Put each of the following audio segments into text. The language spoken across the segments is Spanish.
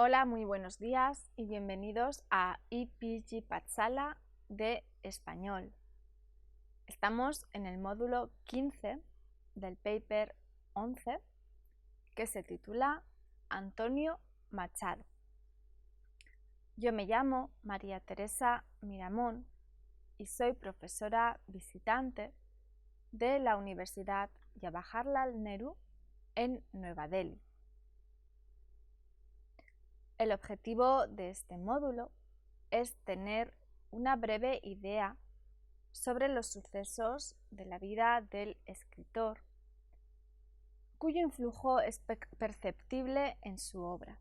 Hola, muy buenos días y bienvenidos a IPG Patsala de Español. Estamos en el módulo 15 del paper 11 que se titula Antonio Machado. Yo me llamo María Teresa Miramón y soy profesora visitante de la Universidad Jawaharlal Nehru en Nueva Delhi. El objetivo de este módulo es tener una breve idea sobre los sucesos de la vida del escritor, cuyo influjo es perceptible en su obra.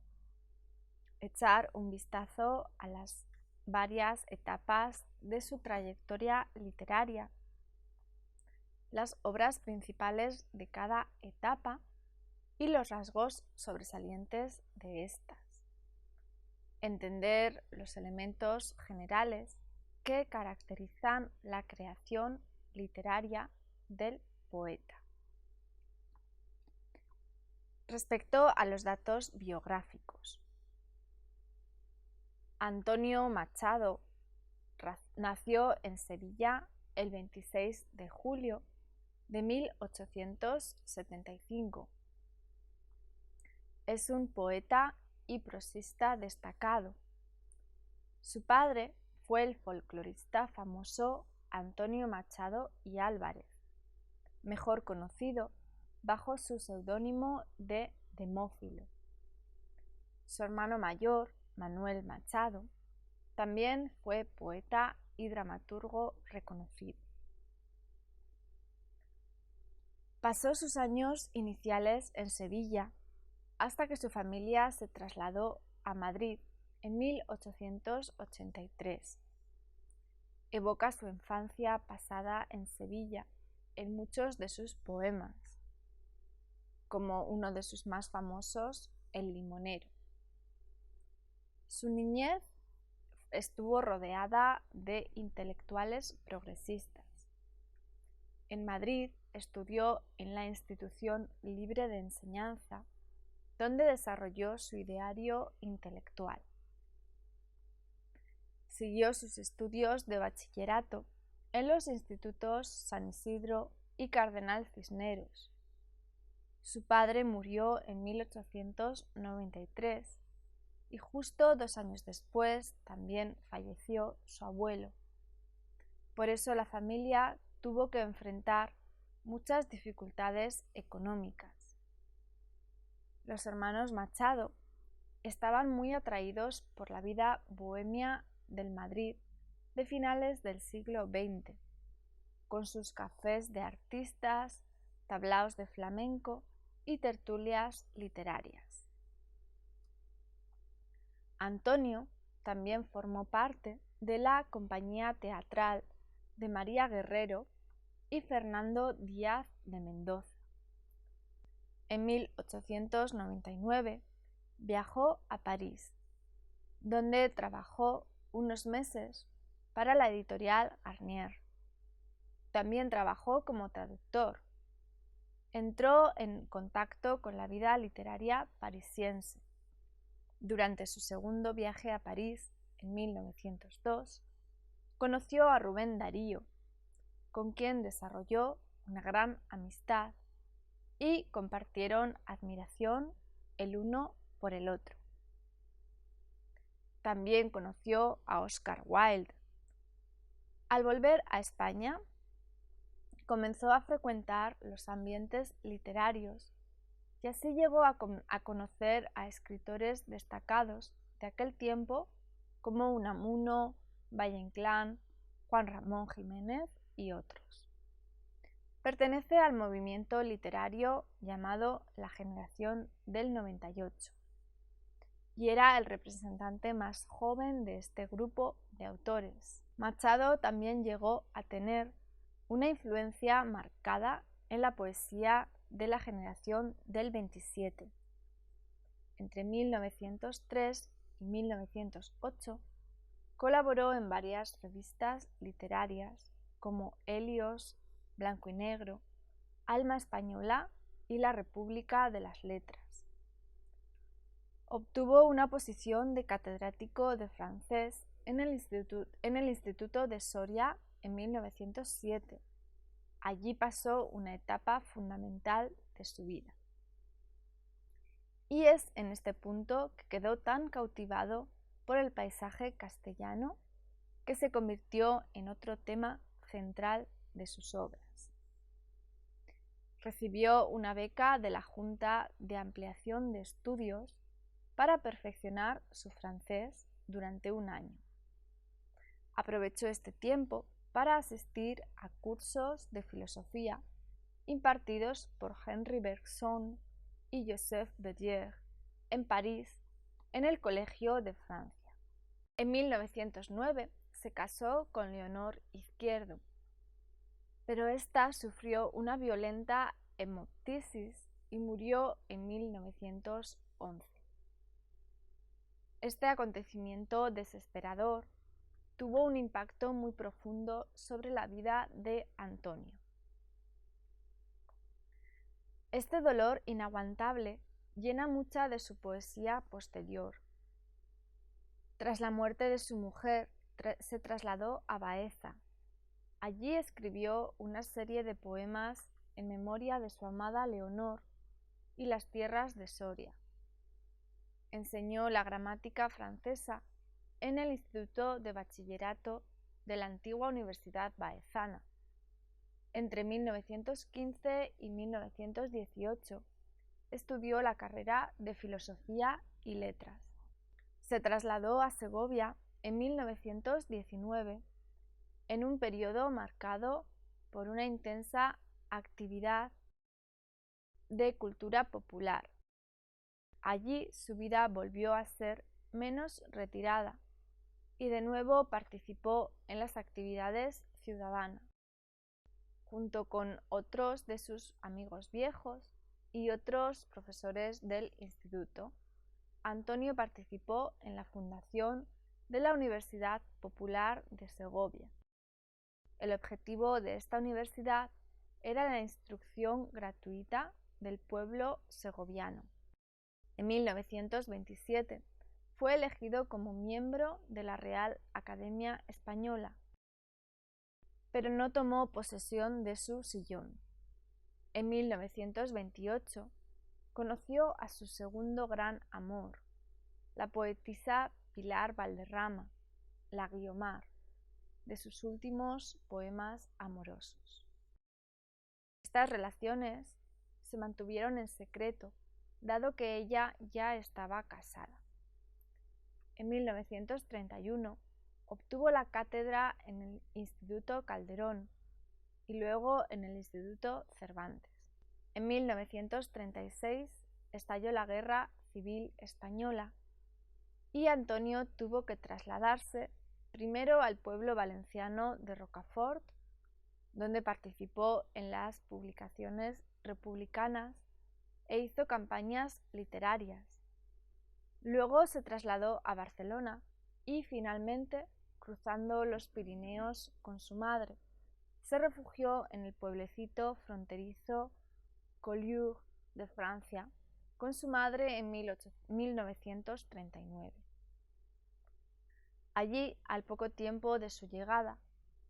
Echar un vistazo a las varias etapas de su trayectoria literaria, las obras principales de cada etapa y los rasgos sobresalientes de estas. Entender los elementos generales que caracterizan la creación literaria del poeta. Respecto a los datos biográficos, Antonio Machado nació en Sevilla el 26 de julio de 1875. Es un poeta y prosista destacado. Su padre fue el folclorista famoso Antonio Machado y Álvarez, mejor conocido bajo su seudónimo de Demófilo. Su hermano mayor, Manuel Machado, también fue poeta y dramaturgo reconocido. Pasó sus años iniciales en Sevilla hasta que su familia se trasladó a Madrid en 1883. Evoca su infancia pasada en Sevilla en muchos de sus poemas, como uno de sus más famosos, El limonero. Su niñez estuvo rodeada de intelectuales progresistas. En Madrid estudió en la Institución Libre de Enseñanza, donde desarrolló su ideario intelectual. Siguió sus estudios de bachillerato en los institutos San Isidro y Cardenal Cisneros. Su padre murió en 1893 y justo 2 años después también falleció su abuelo. Por eso la familia tuvo que enfrentar muchas dificultades económicas. Los hermanos Machado estaban muy atraídos por la vida bohemia del Madrid de finales del siglo XX, con sus cafés de artistas, tablaos de flamenco y tertulias literarias. Antonio también formó parte de la compañía teatral de María Guerrero y Fernando Díaz de Mendoza. En 1899 viajó a París, donde trabajó unos meses para la editorial Garnier. También trabajó como traductor. Entró en contacto con la vida literaria parisiense. Durante su segundo viaje a París, en 1902, conoció a Rubén Darío, con quien desarrolló una gran amistad y compartieron admiración el uno por el otro. También conoció a Oscar Wilde. Al volver a España, comenzó a frecuentar los ambientes literarios y así llegó a conocer a escritores destacados de aquel tiempo como Unamuno, Valle Inclán, Juan Ramón Jiménez y otros. Pertenece al movimiento literario llamado la Generación del 98 y era el representante más joven de este grupo de autores. Machado también llegó a tener una influencia marcada en la poesía de la generación del 27. Entre 1903 y 1908 colaboró en varias revistas literarias como Helios, Blanco y Negro, Alma Española y La República de las Letras. Obtuvo una posición de catedrático de francés en el Instituto de Soria en 1907. Allí pasó una etapa fundamental de su vida. Y es en este punto que quedó tan cautivado por el paisaje castellano que se convirtió en otro tema central de sus obras. Recibió una beca de la Junta de Ampliación de Estudios para perfeccionar su francés durante un año. Aprovechó este tiempo para asistir a cursos de filosofía impartidos por Henri Bergson y Joseph Bédier en París, en el Colegio de Francia. En 1909 se casó con Leonor Izquierdo, pero ésta sufrió una violenta hemoptisis y murió en 1911. Este acontecimiento desesperador tuvo un impacto muy profundo sobre la vida de Antonio. Este dolor inaguantable llena mucha de su poesía posterior. Tras la muerte de su mujer, se trasladó a Baeza. Allí escribió una serie de poemas en memoria de su amada Leonor y las tierras de Soria. Enseñó la gramática francesa en el Instituto de Bachillerato de la antigua Universidad Baezana. Entre 1915 y 1918 estudió la carrera de Filosofía y Letras. Se trasladó a Segovia en 1919, en un periodo marcado por una intensa actividad de cultura popular. Allí su vida volvió a ser menos retirada y de nuevo participó en las actividades ciudadanas, junto con otros de sus amigos viejos y otros profesores del instituto. Antonio participó en la fundación de la Universidad Popular de Segovia. El objetivo de esta universidad era la instrucción gratuita del pueblo segoviano. En 1927 fue elegido como miembro de la Real Academia Española, pero no tomó posesión de su sillón. En 1928 conoció a su segundo gran amor, la poetisa Pilar Valderrama, la Guiomar, de sus últimos poemas amorosos. Estas relaciones se mantuvieron en secreto, dado que ella ya estaba casada. En 1931 obtuvo la cátedra en el Instituto Calderón y luego en el Instituto Cervantes. En 1936 estalló la Guerra Civil Española y Antonio tuvo que trasladarse primero al pueblo valenciano de Rocafort, donde participó en las publicaciones republicanas e hizo campañas literarias. Luego se trasladó a Barcelona y finalmente, cruzando los Pirineos con su madre, se refugió en el pueblecito fronterizo Collioure de Francia con su madre en 1939. Allí, al poco tiempo de su llegada,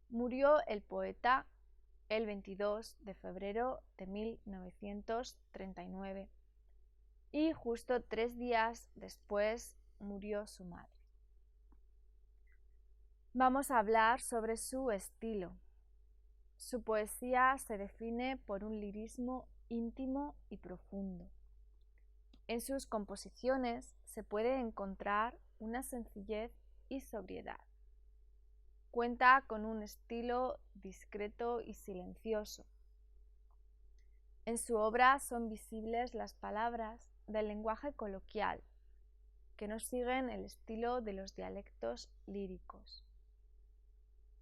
murió el poeta el 22 de febrero de 1939 y justo 3 días después murió su madre. Vamos a hablar sobre su estilo. Su poesía se define por un lirismo íntimo y profundo. En sus composiciones se puede encontrar una sencillez y sobriedad. Cuenta con un estilo discreto y silencioso. En su obra son visibles las palabras del lenguaje coloquial, que no siguen el estilo de los dialectos líricos.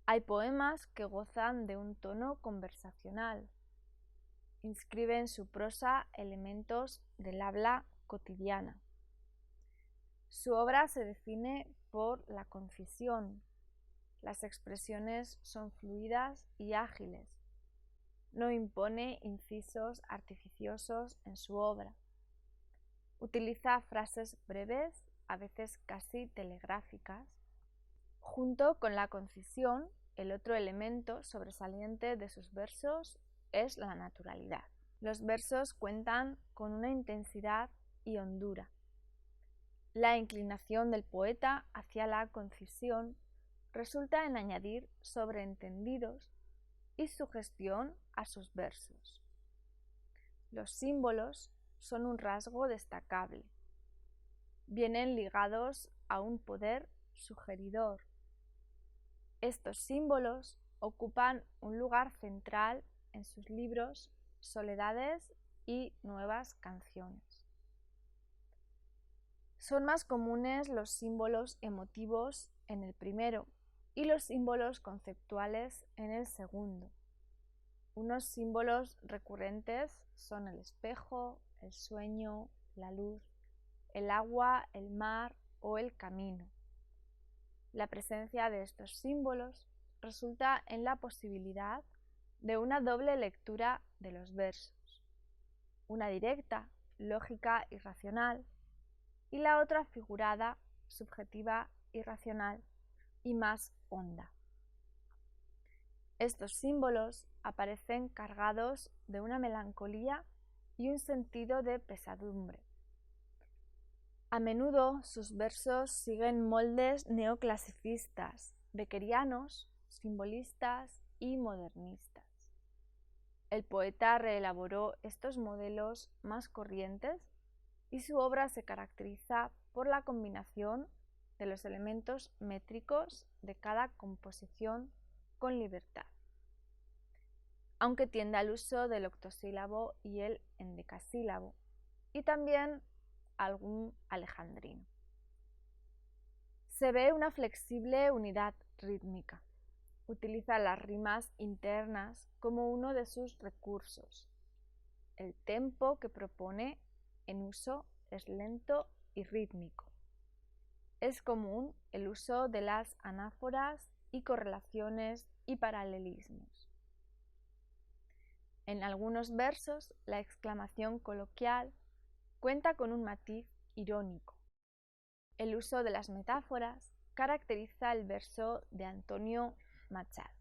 Hay poemas que gozan de un tono conversacional. Inscribe en su prosa elementos del habla cotidiana. Su obra se define por la concisión. Las expresiones son fluidas y ágiles. No impone incisos artificiosos en su obra. Utiliza frases breves, a veces casi telegráficas. Junto con la concisión, el otro elemento sobresaliente de sus versos es la naturalidad. Los versos cuentan con una intensidad y hondura. La inclinación del poeta hacia la concisión resulta en añadir sobreentendidos y sugestión a sus versos. Los símbolos son un rasgo destacable. Vienen ligados a un poder sugeridor. Estos símbolos ocupan un lugar central en sus libros Soledades y Nuevas canciones. Son más comunes los símbolos emotivos en el primero y los símbolos conceptuales en el segundo. Unos símbolos recurrentes son el espejo, el sueño, la luz, el agua, el mar o el camino. La presencia de estos símbolos resulta en la posibilidad de una doble lectura de los versos, una directa, lógica y racional, y la otra figurada, subjetiva y racional, y más honda. Estos símbolos aparecen cargados de una melancolía y un sentido de pesadumbre. A menudo sus versos siguen moldes neoclasicistas, beckerianos, simbolistas y modernistas. El poeta reelaboró estos modelos más corrientes y su obra se caracteriza por la combinación de los elementos métricos de cada composición con libertad, aunque tiende al uso del octosílabo y el endecasílabo, y también algún alejandrino. Se ve una flexible unidad rítmica. Utiliza las rimas internas como uno de sus recursos. El tempo que propone en uso es lento y rítmico. Es común el uso de las anáforas y correlaciones y paralelismos. En algunos versos, la exclamación coloquial cuenta con un matiz irónico. El uso de las metáforas caracteriza el verso de Antonio Machado.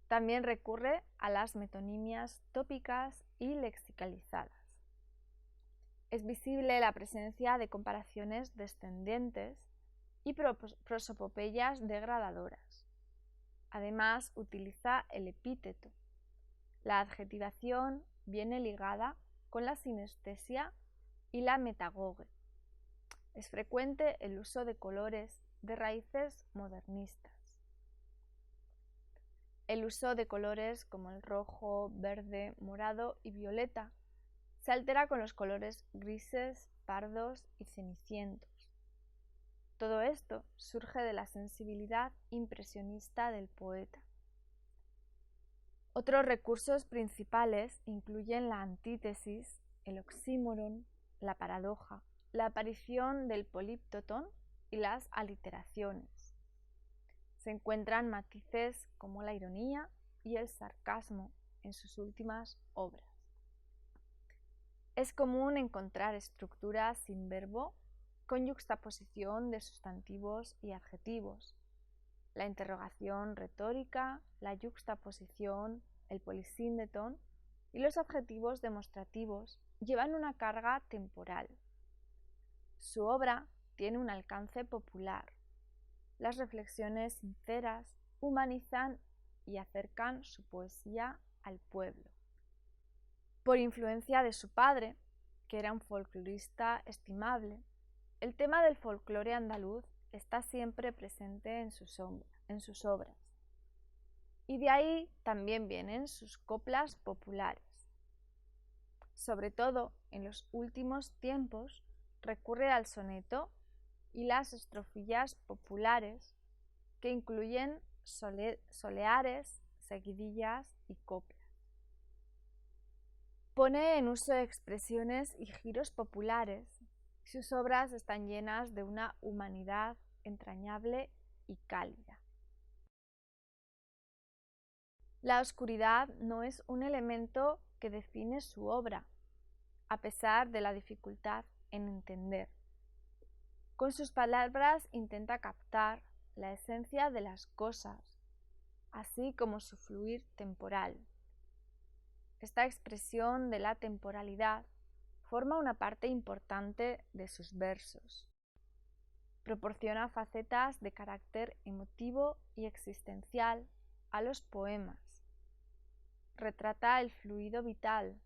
También recurre a las metonimias tópicas y lexicalizadas. Es visible la presencia de comparaciones descendentes y prosopopeyas degradadoras. Además, utiliza el epíteto. La adjetivación viene ligada con la sinestesia y la metagoge. Es frecuente el uso de colores de raíces modernistas. El uso de colores como el rojo, verde, morado y violeta se altera con los colores grises, pardos y cenicientos. Todo esto surge de la sensibilidad impresionista del poeta. Otros recursos principales incluyen la antítesis, el oxímoron, la paradoja, la aparición del políptotón y las aliteraciones. Se encuentran matices como la ironía y el sarcasmo en sus últimas obras. Es común encontrar estructuras sin verbo con yuxtaposición de sustantivos y adjetivos. La interrogación retórica, la yuxtaposición, el polisíndetón y los adjetivos demostrativos llevan una carga temporal. Su obra tiene un alcance popular. Las reflexiones sinceras humanizan y acercan su poesía al pueblo. Por influencia de su padre, que era un folclorista estimable, el tema del folclore andaluz está siempre presente en sus obras. Y de ahí también vienen sus coplas populares. Sobre todo, en los últimos tiempos, recurre al soneto y las estrofillas populares, que incluyen soleares, seguidillas y coplas. Pone en uso expresiones y giros populares. Sus obras están llenas de una humanidad entrañable y cálida. La oscuridad no es un elemento que define su obra, a pesar de la dificultad en entender. Con sus palabras intenta captar la esencia de las cosas, así como su fluir temporal. Esta expresión de la temporalidad forma una parte importante de sus versos. Proporciona facetas de carácter emotivo y existencial a los poemas. Retrata el fluido vital.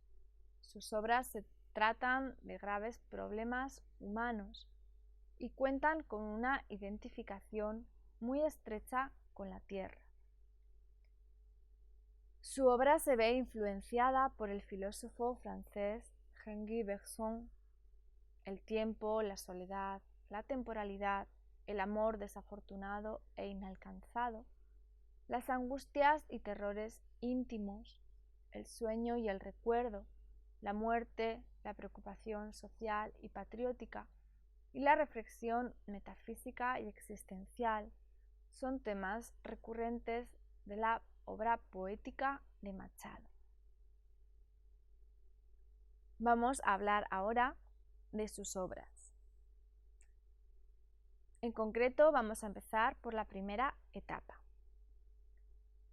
Sus obras se tratan de graves problemas humanos y cuentan con una identificación muy estrecha con la tierra. Su obra se ve influenciada por el filósofo francés Henri Bergson. El tiempo, la soledad, la temporalidad, el amor desafortunado e inalcanzado, las angustias y terrores íntimos, el sueño y el recuerdo, la muerte, la preocupación social y patriótica y la reflexión metafísica y existencial son temas recurrentes de la obra poética de Machado. Vamos a hablar ahora de sus obras. En concreto, vamos a empezar por la primera etapa.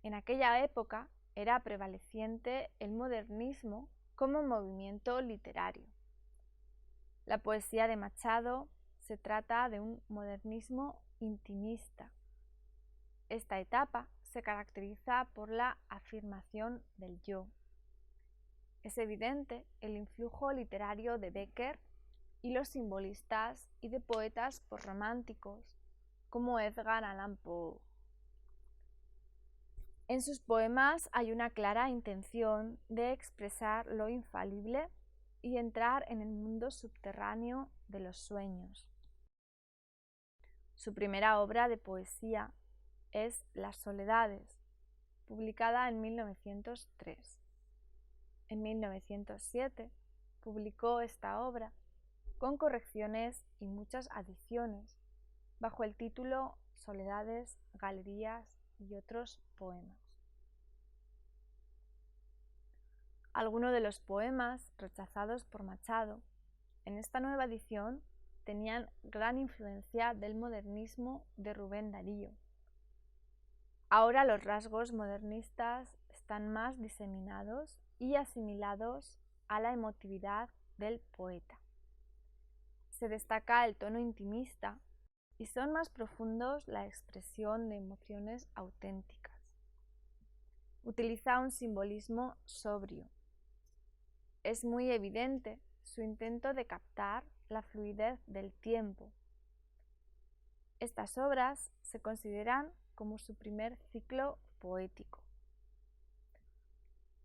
En aquella época era prevaleciente el modernismo como movimiento literario. La poesía de Machado se trata de un modernismo intimista. Esta etapa se caracteriza por la afirmación del yo. Es evidente el influjo literario de Becker y los simbolistas y de poetas posrománticos como Edgar Allan Poe. En sus poemas hay una clara intención de expresar lo infalible y entrar en el mundo subterráneo de los sueños. Su primera obra de poesía es Las Soledades, publicada en 1903. En 1907 publicó esta obra con correcciones y muchas adiciones bajo el título Soledades, Galerías y otros poemas. Algunos de los poemas rechazados por Machado en esta nueva edición tenían gran influencia del modernismo de Rubén Darío. Ahora los rasgos modernistas están más diseminados y asimilados a la emotividad del poeta. Se destaca el tono intimista y son más profundos la expresión de emociones auténticas. Utiliza un simbolismo sobrio. Es muy evidente su intento de captar la fluidez del tiempo. Estas obras se consideran como su primer ciclo poético.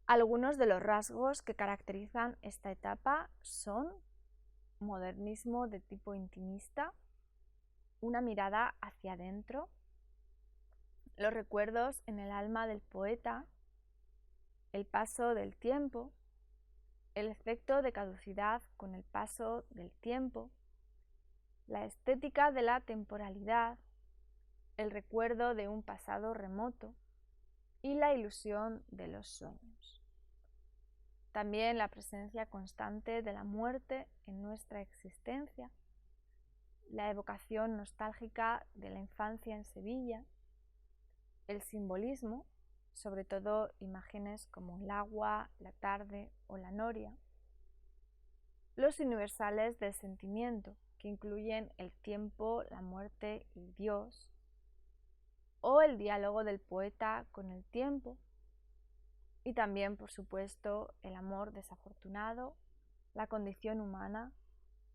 Algunos de los rasgos que caracterizan esta etapa son modernismo de tipo intimista, una mirada hacia adentro, los recuerdos en el alma del poeta, el paso del tiempo, el efecto de caducidad con el paso del tiempo, la estética de la temporalidad, el recuerdo de un pasado remoto y la ilusión de los sueños. También la presencia constante de la muerte en nuestra existencia, la evocación nostálgica de la infancia en Sevilla, el simbolismo, sobre todo imágenes como el agua, la tarde o la noria, los universales del sentimiento, que incluyen el tiempo, la muerte y Dios, o el diálogo del poeta con el tiempo, y también, por supuesto, el amor desafortunado, la condición humana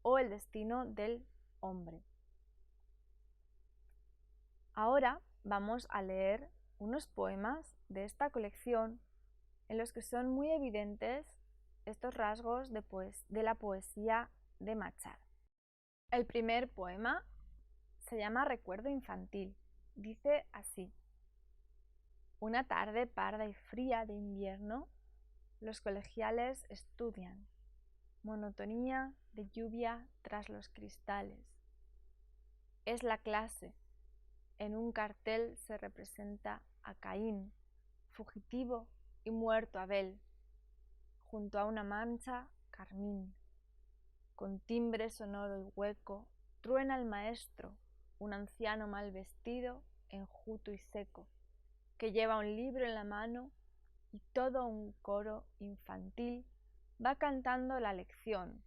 o el destino del hombre. Ahora vamos a leer unos poemas de esta colección en los que son muy evidentes estos rasgos de la poesía de Machado. El primer poema se llama Recuerdo infantil. Dice así: una tarde parda y fría de invierno, los colegiales estudian, monotonía de lluvia tras los cristales. Es la clase. En un cartel se representa a Caín, fugitivo y muerto Abel, junto a una mancha carmín. Con timbre sonoro y hueco, truena el maestro, un anciano mal vestido, enjuto y seco, que lleva un libro en la mano y todo un coro infantil va cantando la lección.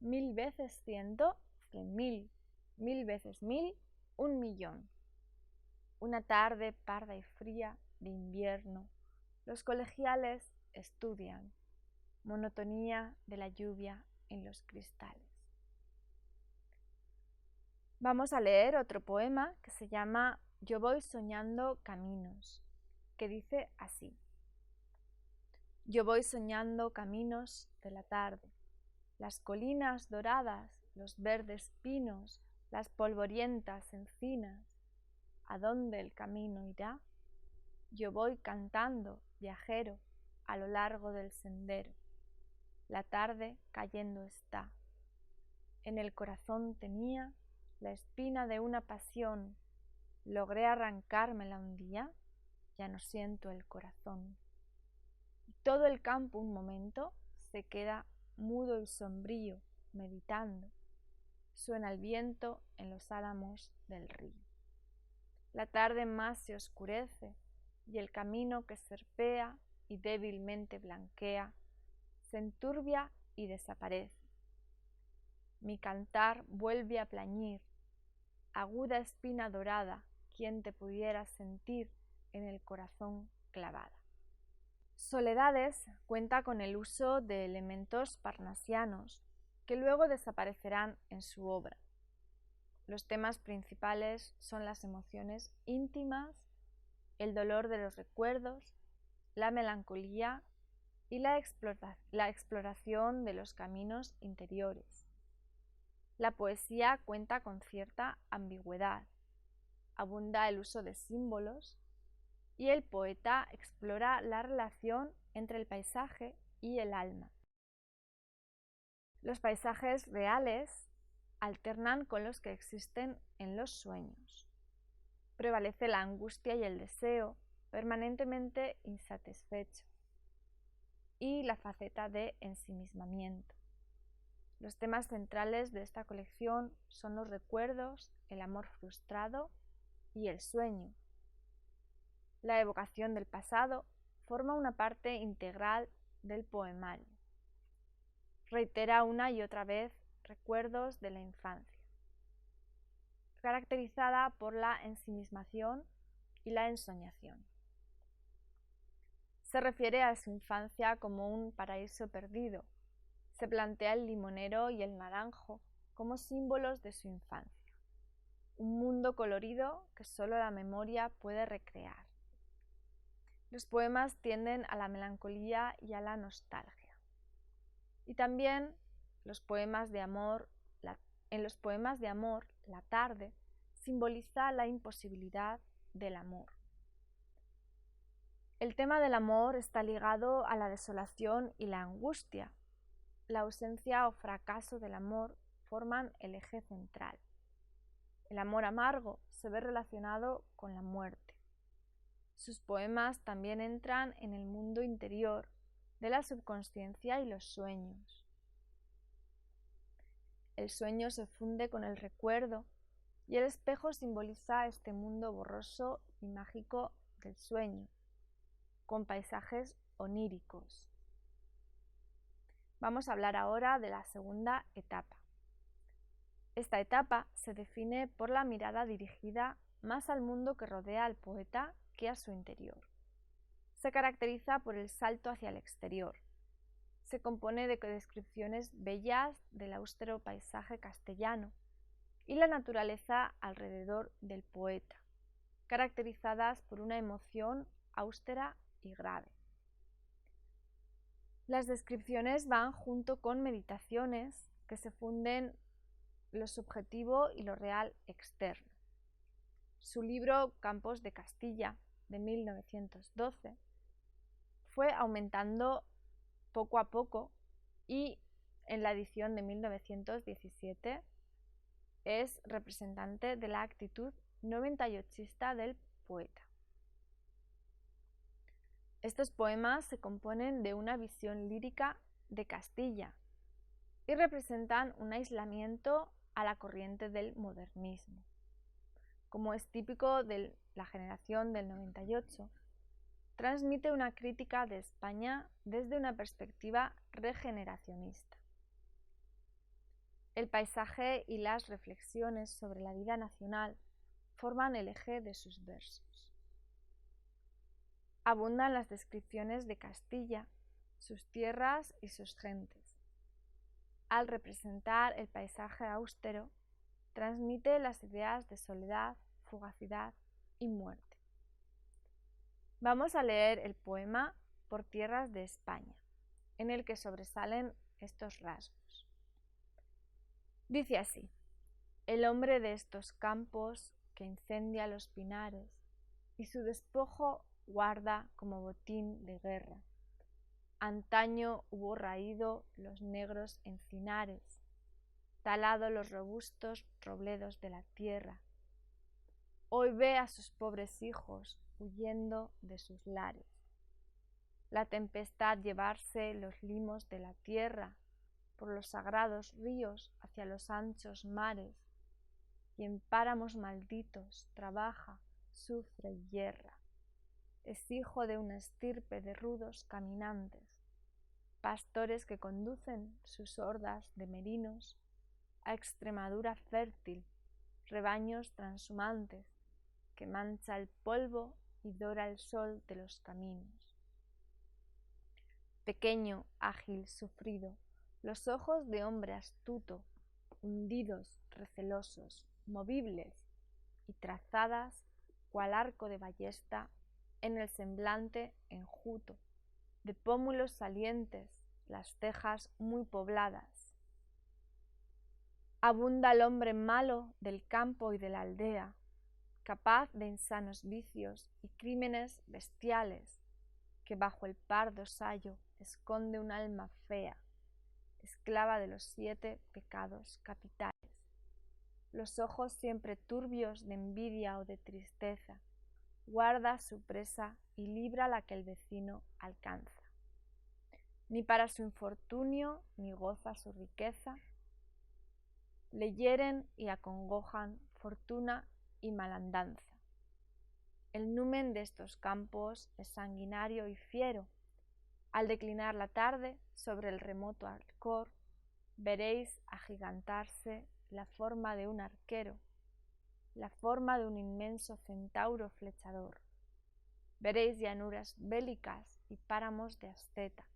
1000 veces 100, 100.000, 1000 veces 1000, 1.000.000. Una tarde parda y fría de invierno, los colegiales estudian, monotonía de la lluvia en los cristales. Vamos a leer otro poema que se llama Yo voy soñando caminos, que dice así. Yo voy soñando caminos de la tarde, las colinas doradas, los verdes pinos, las polvorientas encinas. ¿A dónde el camino irá? Yo voy cantando, viajero, a lo largo del sendero. La tarde cayendo está. En el corazón tenía la espina de una pasión. Logré arrancármela un día, ya no siento el corazón. Y todo el campo un momento se queda mudo y sombrío, meditando. Suena el viento en los álamos del río. La tarde más se oscurece y el camino que serpea y débilmente blanquea se enturbia y desaparece. Mi cantar vuelve a plañir, aguda espina dorada, quien te pudiera sentir en el corazón clavada. Soledades cuenta con el uso de elementos parnasianos que luego desaparecerán en su obra. Los temas principales son las emociones íntimas, el dolor de los recuerdos, la melancolía y la exploración de los caminos interiores. La poesía cuenta con cierta ambigüedad, abunda el uso de símbolos y el poeta explora la relación entre el paisaje y el alma. Los paisajes reales alternan con los que existen en los sueños. Prevalece la angustia y el deseo permanentemente insatisfecho y la faceta de ensimismamiento. Los temas centrales de esta colección son los recuerdos, el amor frustrado y el sueño. La evocación del pasado forma una parte integral del poemario. Reitera una y otra vez recuerdos de la infancia, caracterizada por la ensimismación y la ensoñación. Se refiere a su infancia como un paraíso perdido. Se plantea el limonero y el naranjo como símbolos de su infancia, un mundo colorido que solo la memoria puede recrear. Los poemas tienden a la melancolía y a la nostalgia. Y también en los poemas de amor, la tarde simboliza la imposibilidad del amor. El tema del amor está ligado a la desolación y la angustia. La ausencia o fracaso del amor forman el eje central. El amor amargo se ve relacionado con la muerte. Sus poemas también entran en el mundo interior de la subconsciencia y los sueños. El sueño se funde con el recuerdo y el espejo simboliza este mundo borroso y mágico del sueño, con paisajes oníricos. Vamos a hablar ahora de la segunda etapa. Esta etapa se define por la mirada dirigida más al mundo que rodea al poeta que a su interior. Se caracteriza por el salto hacia el exterior. Se compone de descripciones bellas del austero paisaje castellano y la naturaleza alrededor del poeta, caracterizadas por una emoción austera y grave. Las descripciones van junto con meditaciones que se funden lo subjetivo y lo real externo. Su libro Campos de Castilla, de 1912, fue aumentando poco a poco y en la edición de 1917 es representante de la actitud 98ista del poeta. Estos poemas se componen de una visión lírica de Castilla, y representan un aislamiento a la corriente del modernismo. Como es típico de la generación del 98, transmite una crítica de España desde una perspectiva regeneracionista. El paisaje y las reflexiones sobre la vida nacional forman el eje de sus versos. Abundan las descripciones de Castilla, sus tierras y sus gentes. Al representar el paisaje austero, transmite las ideas de soledad, fugacidad y muerte. Vamos a leer el poema Por tierras de España, en el que sobresalen estos rasgos. Dice así: el hombre de estos campos que incendia los pinares y su despojo guarda como botín de guerra. Antaño hubo raído los negros encinares, talado los robustos robledos de la tierra. Hoy ve a sus pobres hijos huyendo de sus lares. La tempestad llevarse los limos de la tierra por los sagrados ríos hacia los anchos mares, y en páramos malditos trabaja, sufre y yerra. Es hijo de una estirpe de rudos caminantes, pastores que conducen sus hordas de merinos a Extremadura fértil, rebaños transhumantes, que mancha el polvo y dora el sol de los caminos. Pequeño, ágil, sufrido, los ojos de hombre astuto, hundidos, recelosos, movibles y trazadas cual arco de ballesta en el semblante enjuto, de pómulos salientes, las cejas muy pobladas. Abunda el hombre malo del campo y de la aldea, capaz de insanos vicios y crímenes bestiales, que bajo el pardo sayo esconde un alma fea, esclava de los 7 pecados capitales. Los ojos siempre turbios de envidia o de tristeza, guarda su presa y libra la que el vecino alcanza. Ni para su infortunio ni goza su riqueza, le hieren y acongojan fortuna y malandanza. El numen de estos campos es sanguinario y fiero. Al declinar la tarde sobre el remoto Alcor, veréis agigantarse la forma de un arquero, la forma de un inmenso centauro flechador. Veréis llanuras bélicas y páramos de asceta.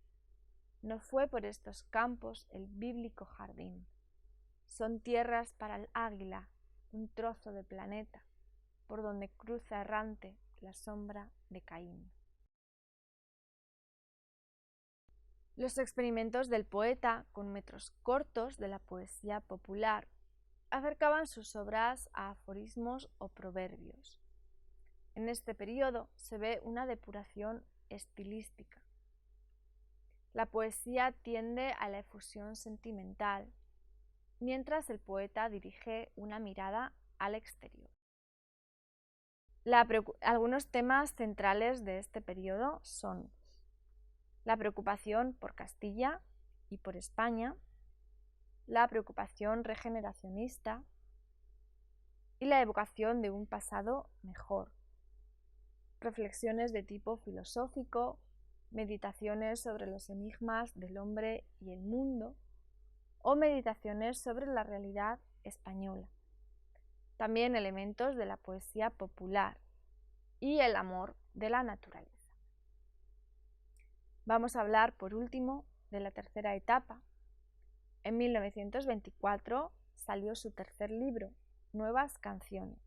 No fue por estos campos el bíblico jardín. Son tierras para el águila, un trozo de planeta, por donde cruza errante la sombra de Caín. Los experimentos del poeta con metros cortos de la poesía popular acercaban sus obras a aforismos o proverbios. En este periodo se ve una depuración estilística. La poesía tiende a la efusión sentimental, mientras el poeta dirige una mirada al exterior. Algunos temas centrales de este periodo son la preocupación por Castilla y por España, la preocupación regeneracionista y la evocación de un pasado mejor, reflexiones de tipo filosófico, meditaciones sobre los enigmas del hombre y el mundo o meditaciones sobre la realidad española. También elementos de la poesía popular y el amor de la naturaleza. Vamos a hablar, por último, de la tercera etapa. En 1924 salió su tercer libro, Nuevas Canciones,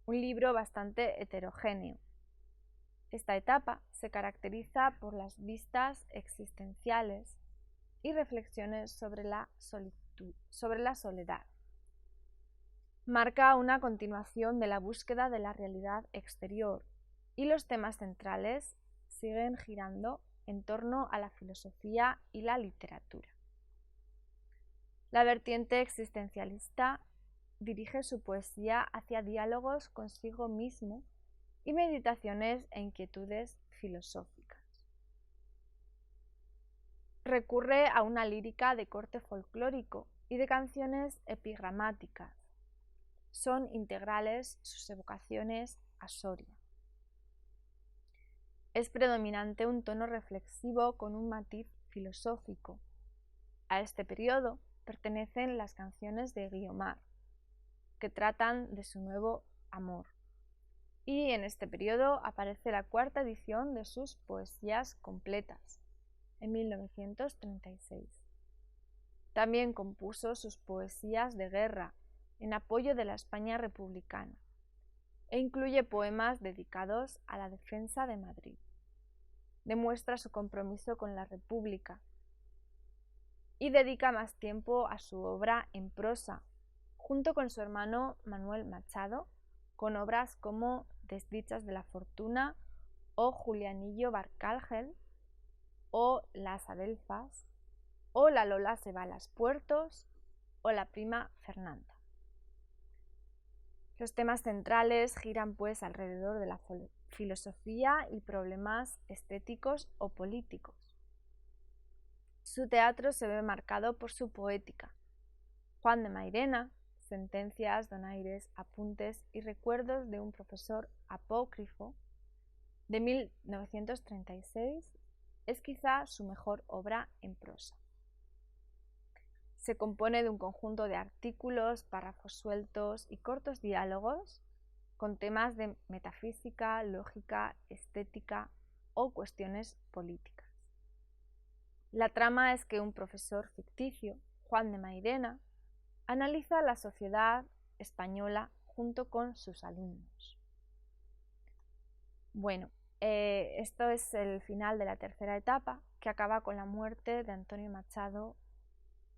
un libro bastante heterogéneo. Esta etapa se caracteriza por las vistas existenciales y reflexiones sobre la soledad. Marca una continuación de la búsqueda de la realidad exterior y los temas centrales siguen girando en torno a la filosofía y la literatura. La vertiente existencialista dirige su poesía hacia diálogos consigo mismo y meditaciones e inquietudes filosóficas. recurre a una lírica de corte folclórico y de canciones epigramáticas. Son integrales sus evocaciones a Soria. Es predominante un tono reflexivo con un matiz filosófico. A este periodo pertenecen las canciones de Guiomar, que tratan de su nuevo amor. Y en este periodo aparece la cuarta edición de sus poesías completas, en 1936. También compuso sus poesías de guerra en apoyo de la España republicana e incluye poemas dedicados a la defensa de Madrid. Demuestra su compromiso con la República y dedica más tiempo a su obra en prosa, junto con su hermano Manuel Machado, con obras como Desdichas de la Fortuna o Julianillo Barcángel o Las Adelfas o La Lola se va a las puertos o La prima Fernanda. Los temas centrales giran pues alrededor de la filosofía y problemas estéticos o políticos. Su teatro se ve marcado por su poética. Juan de Mairena, Sentencias, donaires, apuntes y recuerdos de un profesor apócrifo, de 1936, es quizá su mejor obra en prosa. Se compone de un conjunto de artículos, párrafos sueltos y cortos diálogos con temas de metafísica, lógica, estética o cuestiones políticas. La trama es que un profesor ficticio, Juan de Mairena, analiza la sociedad española junto con sus alumnos. Bueno, esto es el final de la tercera etapa, que acaba con la muerte de Antonio Machado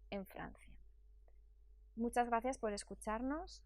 en Francia. Muchas gracias por escucharnos.